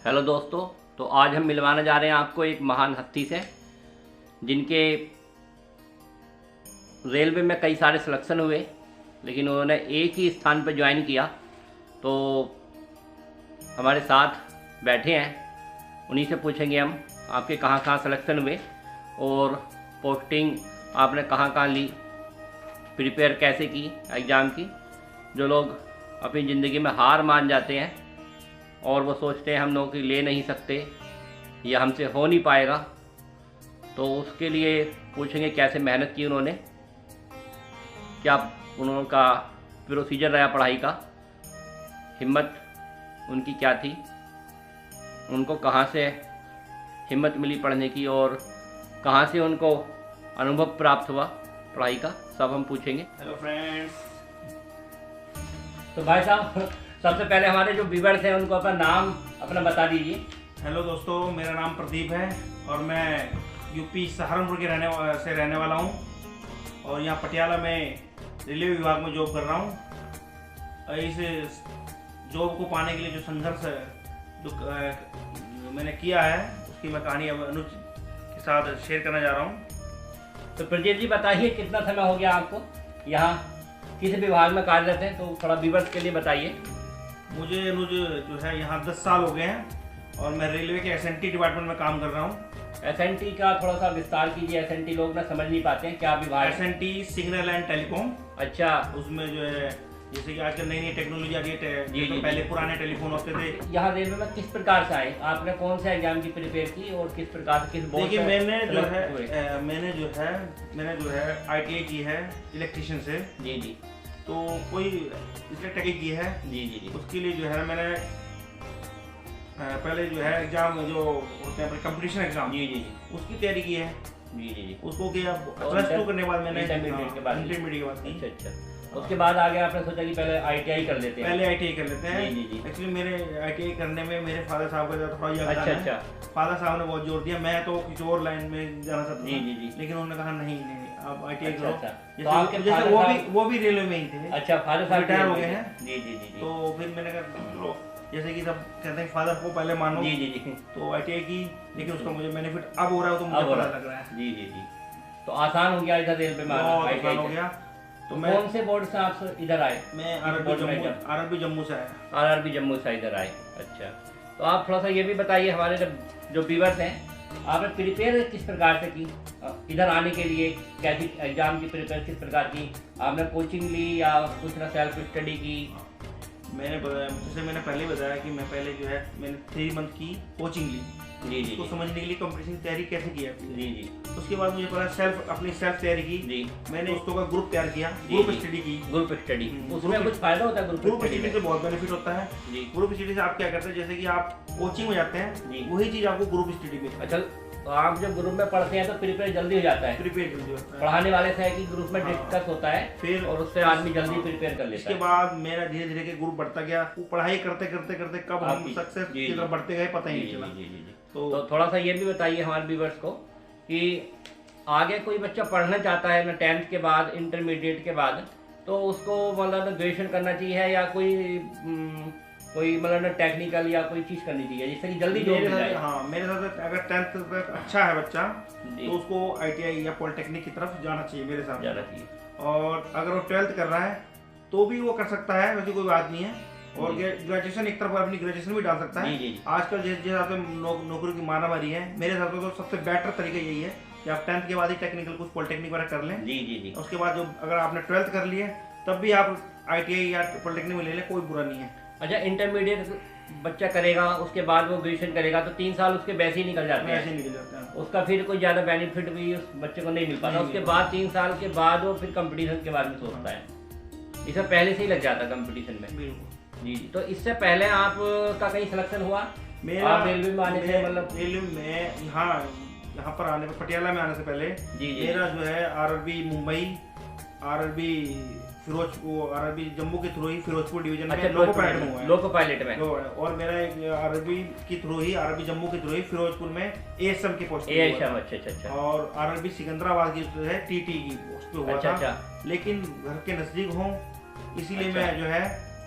Hello दोस्तों, तो आज हम मिलवाने जा रहे हैं आपको एक महान हस्ती से, जिनके रेलवे में कई सारे सिलेक्शन हुए, लेकिन उन्होंने एक ही स्थान पर ज्वाइन किया। तो हमारे साथ बैठे हैं, उन्हीं से पूछेंगे हम आपके कहाँ कहाँ सिलेक्शन हुए और पोस्टिंग आपने कहाँ कहाँ ली, प्रिपेयर कैसे की एग्ज़ाम की। जो लोग अपनी ज़िंदगी में हार मान जाते हैं और वो सोचते हैं हम नौकरी ले नहीं सकते या हमसे हो नहीं पाएगा, तो उसके लिए पूछेंगे कैसे मेहनत की उन्होंने, क्या उनका प्रोसीजर रहा पढ़ाई का, हिम्मत उनकी क्या थी, उनको कहाँ से हिम्मत मिली पढ़ने की और कहाँ से उनको अनुभव प्राप्त हुआ पढ़ाई का, सब हम पूछेंगे। Hello friends. तो भाई साहब, सबसे पहले हमारे जो व्यूअर्स हैं उनको अपना नाम अपना बता दीजिए। हेलो दोस्तों, मेरा नाम प्रदीप है और मैं यूपी सहारनपुर के रहने वाला हूँ और यहाँ पटियाला में रेलवे विभाग में जॉब कर रहा हूँ। इस जॉब को पाने के लिए जो संघर्ष जो मैंने किया है उसकी मैं कहानी अब अनुज के साथ शेयर करना जा रहा हूँ। तो प्रदीप जी बताइए, कितना समय हो गया आपको यहाँ, किस विभाग में कार्यरत हैं, तो थोड़ा व्यूअर्स के लिए बताइए। मुझे अनुज जो है यहाँ 10 साल हो गए हैं और मैं रेलवे के एसएनटी डिपार्टमेंट में काम कर रहा हूँ। एसएनटी का थोड़ा सा विस्तार कीजिए, एसएनटी लोग ना समझ नहीं पाते हैं क्या विभाग है। SNT signal and telecom. अच्छा, उसमें जो है जैसे कि आजकल नई नई टेक्नोलॉजी आ रही है, जी, जी, पहले पुराने टेलीफोन होते थे। यहाँ रेलवे में किस प्रकार से आए, आपने कौन से एग्जाम की प्रिपेयर की और किस प्रकार से, किस बोर्ड से? देखिए मैंने जो है ITI की है इलेक्ट्रिशियन से। जी जी। तो कोई इलेक्ट्रिकल की है। जी जी जी। उसके लिए जो है मैंने पहले जो है एग्जाम जो होते हैं कंपटीशन एग्जाम, जी जी जी, उसकी तैयारी की है। जी जी जी। उसको किया +2 करने के बाद मैंने इंटरमीडिएट के बाद की। अच्छा अच्छा। उसके बाद आगे आपने सोचा कि पहले ITI कर लेते हैं। पहले ITI कर लेते हैं। जी जी जी। एक्चुअली मेरे ITI करने में मेरे फादर साहब का थोड़ा योगदान अच्छा है। अच्छा। फादर साहब ने बहुत जोर दिया। मैं तो किसी और लाइन में जाना चाहता था। जी जी जी। लेकिन उन्होंने कहा नहीं आप ITI अच्छा करो। अच्छा। जैसे तो आपके जैसे वो भी रेलवे में ही थे। अच्छा, फादर साहब रिटायर हो गए हैं। जी जी जी। तो फिर मैंने कहा चलो, जैसे कि सब कहते हैं फादर को पहले मानो। जी जी जी। तो ITI की, लेकिन उसका मुझे बेनिफिट अब हो रहा है तो मुझे पता लग रहा है। जी जी जी। तो आसान हो गया इधर रेलवे में आना, आसान हो गया। तो कौन से बोर्ड से आप इधर आए? मैं RRB जम्मू से आया। RRB जम्मू से इधर आए। अच्छा, तो आप थोड़ा सा ये भी बताइए, हमारे जो व्यूअर्स हैं, आपने प्रिपेयर किस प्रकार से की इधर आने के लिए, कैसी एग्जाम की प्रिपेयर किस प्रकार की, आपने कोचिंग ली या कुछ ना सेल्फ स्टडी की? जैसे मैंने पहले बताया कि मैं पहले जो है मैंने 3 मंथ की कोचिंग ली। जी जी। उसको समझने के लिए कंपटीशन की तैयारी कैसे की है। जी जी। उसके बाद मुझे पता अपनी सेल्फ तैयारी की। जी। मैंने दोस्तों का ग्रुप तैयार किया, ग्रुप स्टडी की। ग्रुप स्टडी, उसमें कुछ फायदा होता है? ग्रुप स्टडी से बहुत बेनिफिट होता है। जी। ग्रुप स्टडी से आप क्या करते हैं, जैसे कि आप कोचिंग में जाते हैं, वही चीज आपको ग्रुप स्टडी में। अच्छा, तो आप जब ग्रुप में पढ़ते हैं तो प्रिपेयर जल्दी हो जाता है? प्रिपेयर जल्दी होता है। पढ़ाने वाले से है कि ग्रुप में डिस्कस होता है फिर, और उससे आदमी जल्दी प्रिपेयर कर लेता है। इसके बाद मेरा धीरे धीरे के ग्रुप बढ़ता गया। वो पढ़ाई करते करते करते कब हम सक्सेस की तरफ बढ़ते गए पता ही नहीं चला। तो थोड़ा सा ये भी बताइए हमारे व्यूअर्स को कि आगे कोई बच्चा पढ़ना चाहता है ना 10th के बाद, इंटरमीडिएट के बाद, तो उसको मतलब ग्रेजुएशन करना चाहिए या कोई मतलब टेक्निकल या कोई चीज़ करनी चाहिए जिससे कि जल्दी जॉब मिल जाए? हाँ, मेरे साथ अगर 10th तक अच्छा है बच्चा तो उसको ITI या पॉलिटेक्निक की तरफ जाना चाहिए, मेरे साथ जाना चाहिए। और अगर वो 12th कर रहा है तो भी वो कर सकता है, वैसे कोई बात नहीं है। और ग्रेजुएशन एक तरफ अपनी ग्रेजुएशन भी डाल सकता है। आजकल जिस हिसाब से नौकरी की मारामारी है, मेरे हिसाब से तो सबसे बेटर तरीका यही है कि आप 10th के बाद ही टेक्निकल कुछ पॉलिटेक्निक वगैरह कर लें। जी जी जी। उसके बाद जो अगर आपने 12th कर लिए तब भी आप ITI या पॉलिटेक्निक में ले लें, कोई बुरा नहीं है। अच्छा, इंटरमीडिएट बच्चा करेगा, उसके बाद वो ग्रेजुएशन करेगा तो 3 साल उसके वैसे ही निकल जाते हैं। उसका फिर कोई ज़्यादा बेनिफिट भी उस बच्चे को नहीं मिल पाता। उसके बाद 3 साल के बाद वो फिर कंपटीशन के बारे में सोचता है। इसे पहले से ही लग जाता है कंपटीशन में। बिल्कुल। जी जी। तो इससे पहले आपका कहीं सिलेक्शन हुआ? मेरा रेलवे में आने से मतलब रेलवे में यहाँ पर आने पर पटियाला में आने से पहले जी जी मेरा जो है RRB मुंबई, RRB जम्मू के थ्रू ही फिरोजपुर डिवीजन में लोको पायलट में हुआ है। लोको पायलट में। और मेरा एक RRB के थ्रू ही, RRB जम्मू के थ्रू ही फिरोजपुर में ASM की पोस्ट। ASM, अच्छा अच्छा। और RRB सिकंदराबाद की जो है TT की पोस्ट पे हुआ था। लेकिन घर के नजदीक हूँ इसीलिए मैं जो है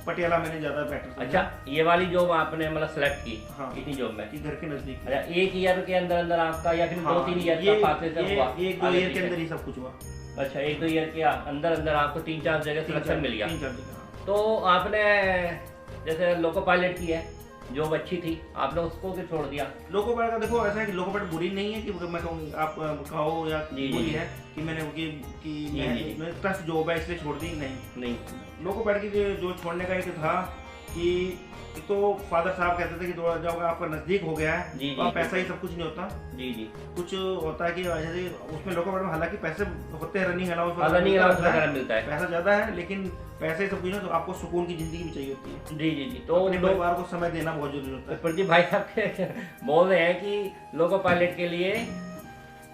पटियाला मैंने ज़्यादा बेटर समझा। अच्छा, ये वाली जॉब आपने मतलब सेलेक्ट की? हाँ, इतनी जॉब में कि घर के नज़दीक। अच्छा, 1 ईयर के अंदर अंदर आपका या फिर 2-3 ईयर का पास से हुआ? 1-2 ईयर के अंदर ही सब कुछ हुआ। अच्छा, 1-2 ईयर के अंदर अंदर आपको 3-4 जगह सिलेक्शन मिल गया। 3-4 जगह। तो आपने जैसे लोको पायलट की है, जॉब अच्छी थी, आपने उसको क्यों छोड़ दिया? लोको पायलट का देखो ऐसा है कि लोको पायलट बुरी नहीं है कि मैं कहूँ आप कहो या बुरी है कि मैंने मैं टफ जॉब है इसलिए छोड़ दी, नहीं। लोको पायलट की जो छोड़ने का एक था कि एक तो फादर साहब कहते थे कि जब आपका नजदीक हो गया है तो पैसा ही सब कुछ नहीं होता। कुछ होता है कि जैसे उसमें लोको पायलट में हालांकि पैसे होते हैं, रनिंग अलाउंस वगैरह मिलता है, पैसा ज्यादा है, लेकिन पैसे सब कुछ ना तो आपको सुकून की जिंदगी भी चाहिए होती है। जी। तो अपने परिवार को समय देना बहुत जरूरी होता है। प्रदीप भाई साहब बोल रहे हैं कि लोको पायलट के लिए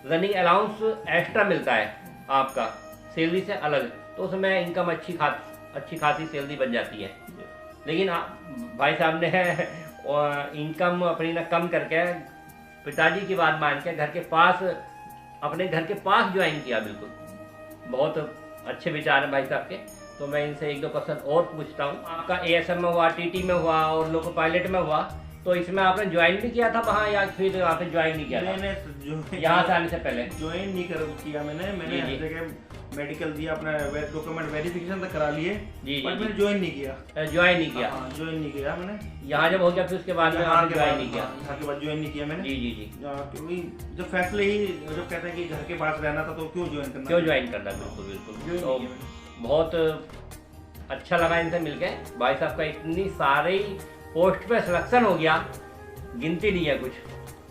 रनिंग अलाउंस एक्स्ट्रा मिलता है आपका सैलरी से अलग, तो उसमें इनकम अच्छी खासी सैलरी बन जाती है। लेकिन भाई साहब ने इनकम अपनी ना कम करके पिताजी की बात मान के अपने घर के पास ज्वाइन किया। बिल्कुल बहुत अच्छे विचार हैं भाई साहब के। तो मैं इनसे 1-2 क्वेश्चन और पूछता हूँ। आपका ASM में हुआ, TT में हुआ और लोको पायलट में हुआ, तो इसमें आपने ज्वाइन भी किया था वहाँ या फिर आपने ज्वाइन नहीं किया था? मैंने यहाँ से आने से पहले ज्वाइन नहीं किया मैंने हर जगह मेडिकल दिया, अपना डॉक्यूमेंट वेरिफिकेशन तक करा लिए, बट मैंने ज्वाइन नहीं किया। ज्वाइन नहीं किया मैंने। यहाँ जब हो गया फिर उसके बाद में आपने ज्वाइन नहीं किया? यहाँ के बाद ज्वाइन नहीं किया मैंने। जी। क्योंकि जब फैसले ही जब कहते हैं कि घर के पास रहना था तो क्यों ज्वाइन करना। बिल्कुल। तो बहुत अच्छा लगा इनसे मिलके। भाई साहब का इतनी सारी पोस्ट पे सिलेक्शन हो गया, गिनती नहीं है कुछ,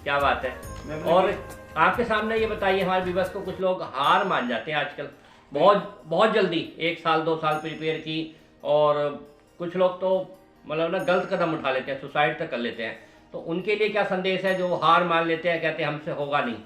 क्या बात है। और आपके सामने ये बताइए हमारे व्यूअर्स को, कुछ लोग हार मान जाते हैं आजकल बहुत जल्दी, 1 साल 2 साल प्रिपेयर की, और कुछ लोग तो मतलब ना गलत कदम उठा लेते हैं, सुसाइड तक कर लेते हैं। तो उनके लिए क्या संदेश है जो हार मान लेते हैं, कहते हैं हमसे होगा नहीं?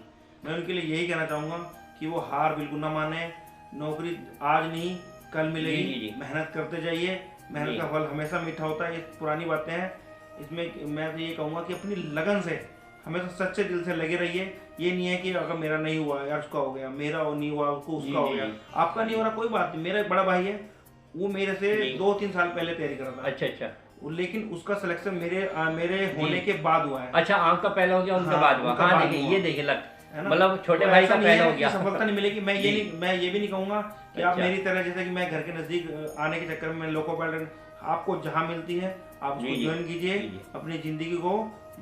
मैं उनके लिए यही कहना चाहूँगा कि वो हार बिल्कुल ना माने। नौकरी आज नहीं कल मिलेगी, मेहनत करते जाइए, मेहनत का फल हमेशा मीठा होता है। ये पुरानी बातें हैं। इसमें मैं तो ये कहूँगा कि अपनी लगन से हमेशा सच्चे दिल से लगे रहिए। ये नहीं है कि अगर मेरा नहीं हुआ यार उसका हो गया, मेरा नहीं हुआ उसको उसका हो गया। आपका नहीं हो रहा कोई बात नहीं। मेरा एक बड़ा भाई है, वो मेरे से 2-3 साल पहले तैयारी कर रहा था। अच्छा। लेकिन उसका सिलेक्शन मेरे होने के बाद हुआ है। अच्छा, आपका पहले हो गया, उनके बाद हुआ। हाँ, ये देखिए मतलब छोटे भाई का पहले हो गया। सफलता नहीं मिलेगी। मैं ये भी नहीं कहूँगा कि आप मेरी तरह, जैसे कि मैं घर के नजदीक आने के चक्कर में लोको पायलट, आपको जहाँ मिलती है आप उसको ज्वाइन कीजिए, अपनी जिंदगी को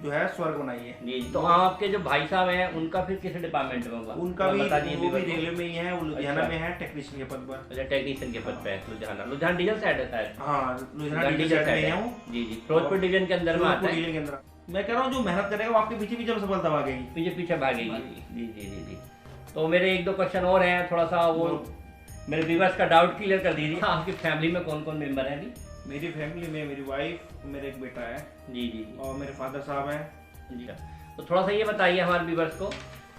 जो है स्वर्ग बनाइए। जी। तो आपके जो भाई साहब हैं उनका फिर किस डिपार्टमेंट में होगा? उनका भी वो भी रेलवे में ही है, वो लुधियाना में है टेक्नीशियन के पद पर। अच्छा, टेक्नीशियन के पद पे है लुधियाना डीजल साइड है शायद। हाँ, लुधियाना डीजल साइड में है वो। जी। फिरोजपुर डिवीजन के अंदर में आता है। मैं कह रहा हूँ जो मेहनत करेगा वो आपके पीछे जब सफलता भागेगी, पीछे भागेगी। जी। तो मेरे 1-2 क्वेश्चन और हैं, थोड़ा सा वो मेरे व्यूअर्स का डाउट क्लियर कर दीजिए। आपकी फैमिली में कौन कौन मेंबर हैं अभी? मेरी फैमिली में मेरी वाइफ, मेरा एक बेटा है। जी। और मेरे फादर साहब हैं। जी। तो थोड़ा सा ये बताइए हमारे व्यूअर्स को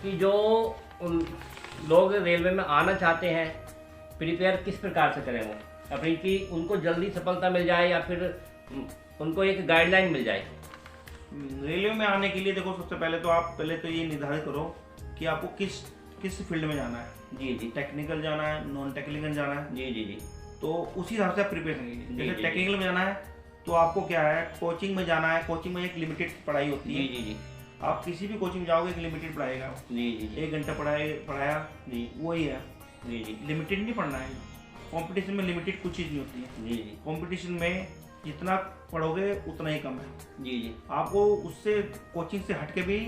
कि जो लोग रेलवे में आना चाहते हैं, प्रिपेयर किस प्रकार से करें वो अपनी, कि उनको जल्दी सफलता मिल जाए या फिर उनको एक गाइडलाइन मिल जाए? रेलवे में आने के लिए देखो, सबसे पहले तो ये निर्धारित करो कि आपको किस फील्ड में जाना है। जी। टेक्निकल जाना है, नॉन टेक्निकल जाना है। जी। तो उसी हिसाब से आप प्रिपेयर करेंगे। जैसे टेक्निकल में जाना है तो आपको क्या है, कोचिंग में जाना है। कोचिंग में एक लिमिटेड पढ़ाई होती है। जी। आप किसी भी कोचिंग जाओगे एक लिमिटेड पढ़ाएगा। जी। 1 घंटा पढ़ाया वही है। जी। लिमिटेड नहीं पढ़ना है। कंपटीशन में लिमिटेड कुछ चीज़ नहीं होती है। जी। कंपटीशन में जितना पढ़ोगे उतना ही कम है। जी। आपको उससे कोचिंग से हट के भी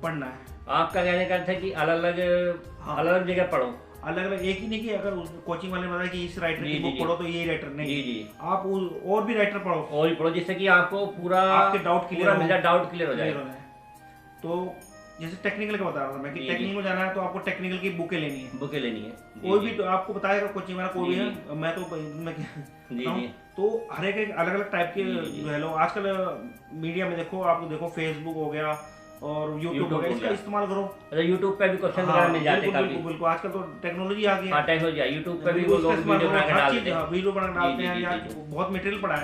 पढ़ना है। आपका कहने का अर्थ है कि अलग जगह पढ़ो, अलग एक ही नहीं कि अगर कोचिंग वाले बताया कि इस राइटर की बुक पढ़ो तो ये राइटर नहीं। जी। आप और भी राइटर पढ़ो, जिससे कि आपको पूरा आपके डाउट क्लियर हो जाए। तो जैसे टेक्निकल का बता रहा था मैं कि टेक्निकल में जाना है तो आपको टेक्निकल की बुकें लेनी है। कोई भी तो आपको बताएगा कोचिंग वाला, कोई भी है। मैं तो हर एक अलग अलग टाइप के जो है लोग आजकल मीडिया में देखो, आप देखो फेसबुक हो गया और यूट्यूब हो गया, इसका इस्तेमाल करो। अच्छा, यूट्यूब पे भी क्वेश्चन वगैरह मिल जाते हैं काफी। बिल्कुल, आजकल तो टेक्नोलॉजी आ गई है। टेक्नोलॉजी है, यूट्यूब पे भी वो लोग वीडियो बना के डालते हैं। या बहुत मटेरियल पड़ा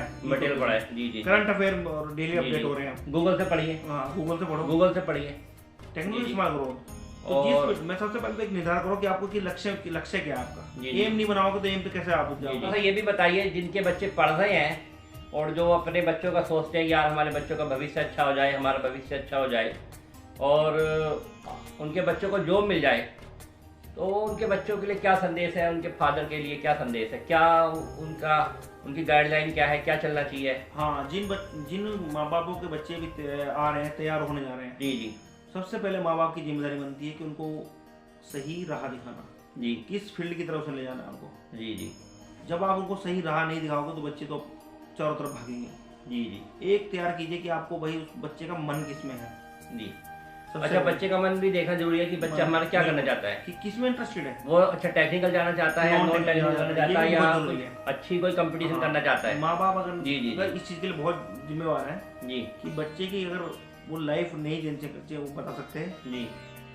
है। जी। करंट अफेयर डेली अपडेट हो रहे हैं। गूगल से पढ़िए। हाँ, गूगल से पढ़िए, टेक्नोलॉजी इस्तेमाल करो। तो मैं सबसे पहले तो एक निर्धारण करो कि आपको लक्ष्य क्या है आपका। एम नहीं बनाओगे तो एम पे कैसे आप जाओगे? ये भी बताइए जिनके बच्चे पढ़ रहे हैं और जो अपने बच्चों का सोचते हैं कि यार हमारे बच्चों का भविष्य अच्छा हो जाए, हमारा भविष्य अच्छा हो जाए और उनके बच्चों को जॉब मिल जाए, तो उनके बच्चों के लिए क्या संदेश है, उनके फादर के लिए क्या संदेश है, क्या उनकी गाइडलाइन क्या है, क्या चलना चाहिए? हाँ, जिन माँ बापों के बच्चे भी आ रहे हैं, तैयार होने जा रहे हैं, जी जी, सबसे पहले माँ बाप की जिम्मेदारी बनती है कि उनको सही राह दिखाना जी, किस फील्ड की तरफ से ले जाना है उनको। जी जी, जब आप उनको सही राह नहीं दिखाओगे तो बच्चे तो चारों तरफ भागेंगे। जी जी, एक तैयार कीजिए कि आपको भाई उस बच्चे का मन किस में है। जी। सबसे अच्छा, पहले बच्चे का मन भी देखना जरूरी है कि बच्चा हमारा क्या करना चाहता है, कि किस में इंटरेस्टेड है वो अच्छा टेक्निकल जाना चाहता है या नॉन टेक्निकल जाना चाहता है, ये भी या बहुत जरूरी कोई है। अच्छी कोई कंपटीशन करना चाहता है। माँ बाप अगर जी, जी, अगर जी। इस चीज़ के लिए बहुत जिम्मेवार है जी कि बच्चे की अगर वो लाइफ नहीं जिनसे वो बता सकते हैं, जी,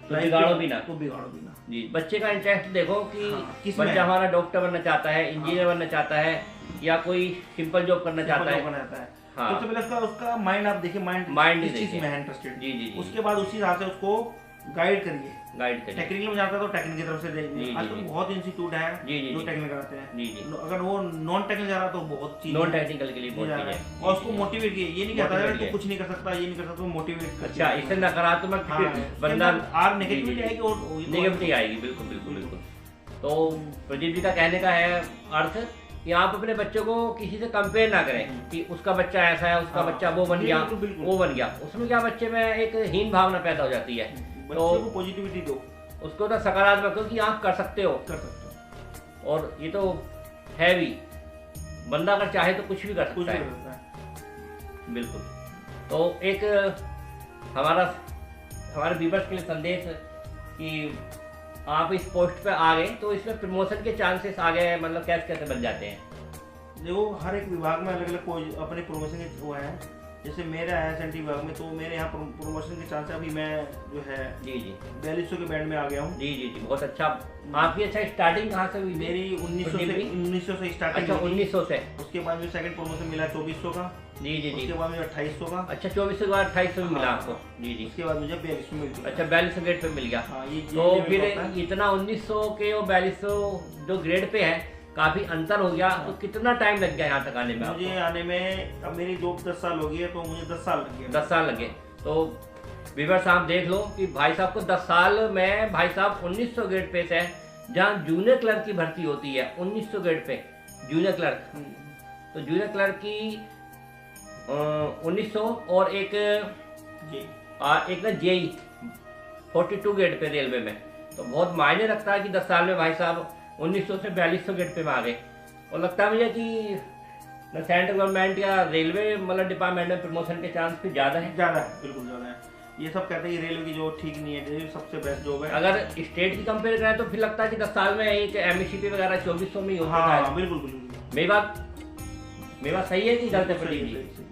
तो लाइफ बिगाड़ो के- भी ना। तो बिगाड़ो भी ना। जी, बच्चे का इंटरेस्ट देखो कि हाँ, किसमें बच्चा है? हमारा डॉक्टर बनना चाहता है, इंजीनियर बनना चाहता है, या कोई सिंपल जॉब करना चाहता है। बना जाता है। हाँ। सबसे पहले उसका माइंड आप देखिए, Mind माइंड किस देखिए। चीज में है इंटरेस्टेड। जी जी जी, उसके बाद उसी हिसाब से उसको गाइड करिए। गाइड करिए। टेक्निकल में जाता है तो टेक्निकल की तरफ से जी, देखिए। जी, आजकल जी। बहुत इंस्टीट्यूट है जी, जी, जो जी। टेक्निकल कराते हैं। जी जी, अगर वो नॉन टेक्निकल जा रहा है तो बहुत चीज नॉन टेक्निकल के लिए बहुत जा चीज़ रहा है। है। और उसको मोटिवेट कीजिए, ये नहीं कहता है Motivate तू किया। कुछ नहीं कर सकता, ये नहीं कर सकता, मोटिवेट। अच्छा, इससे नकारात्मक बंदा आर नेगेटिविटी आएगी और नेगेटिविटी आएगी। बिल्कुल बिल्कुल बिल्कुल। तो प्रदीप जी का कहने का है अर्थ कि आप अपने बच्चों को किसी से कंपेयर ना करें कि उसका बच्चा ऐसा है, उसका हाँ, बच्चा वो बन गया, बिल्कुल, बिल्कुल। वो बन गया। उसमें क्या बच्चे में एक हीन भावना पैदा हो जाती है। बच्चे तो को पॉजिटिविटी दो, उसको तो सकारात्मक हो कि आप कर सकते हो, कर सकते हो, और ये तो है भी, बंदा अगर चाहे तो कुछ भी कर कुछ सकता भी है। कर सकता है। बिल्कुल। तो एक हमारे व्यूवर्स के लिए संदेश कि आप इस पोस्ट पे आ गए तो इसमें प्रमोशन के चांसेस आ गए, मतलब कैसे कैसे बन जाते हैं? देखो, हर एक विभाग में अलग अलग अपने प्रमोशन के वो है। जैसे मेरा है एसएनटी विभाग में, तो मेरे यहाँ प्रमोशन के चांस है। अभी मैं जो है जी जी 4200 के बैंड में आ गया हूँ। जी जी जी, बहुत अच्छा। आपकी अच्छा स्टार्टिंग कहाँ से हुई? मेरी 1900 से स्टार्टिंग अच्छा, हुई थी। 1900 से। उसके बाद में सेकंड प्रमोशन मिला 2400 का। जी जी जी। उसके बाद मुझे 2800 का। अच्छा, 2400 के बाद 2800 में मिला हाँ। आपको? जी जी। उसके बाद मुझे 4200 मिल गया। अच्छा, 4200 ग्रेड पे मिल गया। हाँ, ये तो फिर लेवल होता है। इतना 1900 के और 4200 जो ग्रेड पे है, काफी अंतर हो गया। तो कितना टाइम लग गया यहाँ तक आने में मुझे आपको? आने में, अब मेरी जॉब 10 साल हो गई है, तो मुझे 10 साल लग गए। 10 साल लगे। तो व्यूअर्स आप देख लो कि भाई साहब को 10 साल में, भाई साहब 1900 ग्रेड पे से है, जहाँ जूनियर क्लर्क की भर्ती होती है 1900 ग्रेड पे, जूनियर क्लर्क। तो जूनियर क्लर्क की 1900 और एक जी, ना जेई 42 ग्रेड पे रेलवे में। तो बहुत मायने रखता है कि 10 साल में भाई साहब 1900 से 4200 ग्रेड पे में आ गए। और लगता है मुझे कि न सेंट्रल गवर्नमेंट या रेलवे मतलब डिपार्टमेंट में प्रमोशन के चांस भी ज़्यादा है। ज़्यादा है, बिल्कुल ज़्यादा है। ये सब कहते हैं कि रेलवे की जॉब ठीक नहीं है, रेलवे सबसे बेस्ट जॉब है। अगर स्टेट की कंपेयर करें तो फिर लगता है कि 10 साल में एक एमएससीपी वगैरह 2400 में ही होता हाँ, है। बिल्कुल बिल्कुल। मेरी बात सही है कि गलत है प्रदीप जी?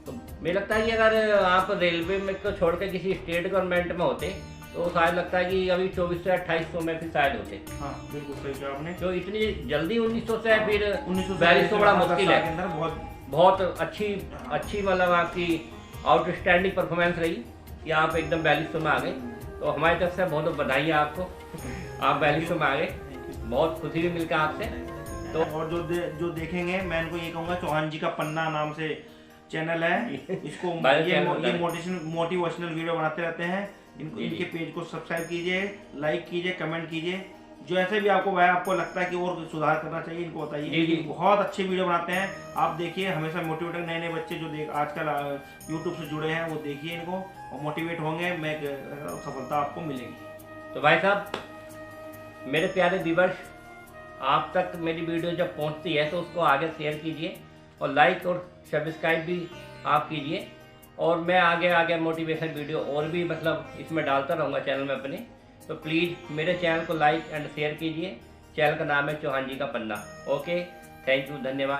तो मुझे लगता है कि अगर आप रेलवे में को छोड़ के किसी स्टेट गवर्नमेंट में होते तो शायद लगता है कि अभी 2400 या 2800 में फिर शायद होते। हाँ, बिल्कुल सही कहा आपने। तो इतनी जल्दी 1900 से फिर 1900 4200 बड़ा मुश्किल है। के अंदर बहुत बहुत अच्छी मतलब आपकी आउटस्टैंडिंग परफॉर्मेंस रही कि आप एकदम 4200 में आ गए। तो हमारी तरफ से बहुत बहुत बधाई है आपको, आप 4200 में आ गए। बहुत खुशी भी मिलकर आपसे। तो और जो देखेंगे, मैं इनको ये कहूँगा, चौहान जी का पन्ना नाम से चैनल है, इसको ये मोटिवेशनल वीडियो बनाते रहते हैं। इनके पेज को सब्सक्राइब कीजिए, लाइक कीजिए, कमेंट कीजिए। जो ऐसे भी आपको लगता है कि और सुधार करना चाहिए, इनको बताइए। जी। बहुत अच्छे वीडियो बनाते हैं, आप देखिए। हमेशा मोटिवेटर नए नए बच्चे जो आजकल यूट्यूब से जुड़े हैं, वो देखिए इनको और मोटिवेट होंगे। मैं सफलता आपको मिलेगी। तो भाई साहब, मेरे प्यारे व्यूअर्स, आप तक मेरी वीडियो जब पहुंचती है तो उसको आगे शेयर कीजिए और लाइक और सब्सक्राइब भी आप कीजिए। और मैं आगे मोटिवेशन वीडियो और भी मतलब इसमें डालता रहूँगा चैनल में अपने। तो प्लीज़ मेरे चैनल को लाइक एंड शेयर कीजिए। चैनल का नाम है चौहान जी का पन्ना। ओके, थैंक यू, धन्यवाद।